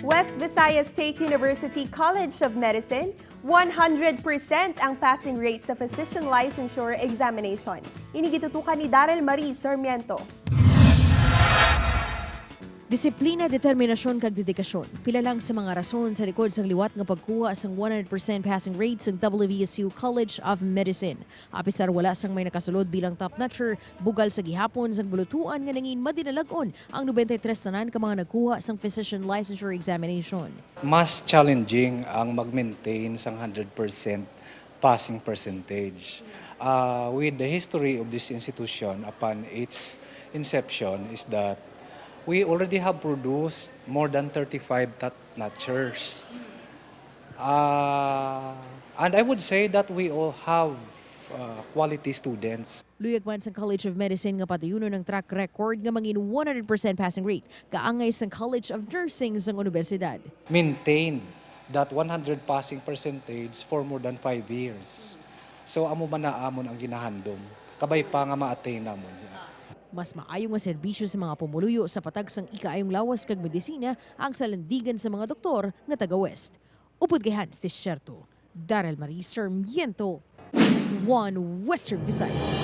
West Visayas State University College of Medicine, 100% ang passing rate sa Physician Licensure Examination. Inigitutukan ni Daryl Marie Sarmiento. Disiplina, determinasyon kag dedikasyon. Pila lang sa mga rason sa likod sang liwat nga pagkuha sang 100% passing rate sa WVSU College of Medicine. Apisar wala sang may nakasulod bilang top-notcher, bugal sa gihapon sang bulutuan nga nangin madinalagon ang 93 tanan ka mga nagkuha sang Physician Licensure Examination. Mas challenging ang mag-maintain sang 100% passing percentage. With the history of this institution upon its inception is that we already have produced more than 35 top-notchers. And I would say that we all have quality students. Luyag man sa College of Medicine nga patuyunon ng track record nga mangin 100% passing rate kaangay sa College of Nursing sa universidad. Maintain that 100 passing percentage for more than 5 years. So amo man na amon ang ginahandom. Kabay pa nga ma-attain namon. Mas maayong nga serbisyo sa mga pumuluyo sa patag sang ikaayong lawas kag medisina ang salandigan sa mga doktor nga taga-West. Upod kay Hans Tisherto, Daryl Marie Sarmiento, One Western Visayas.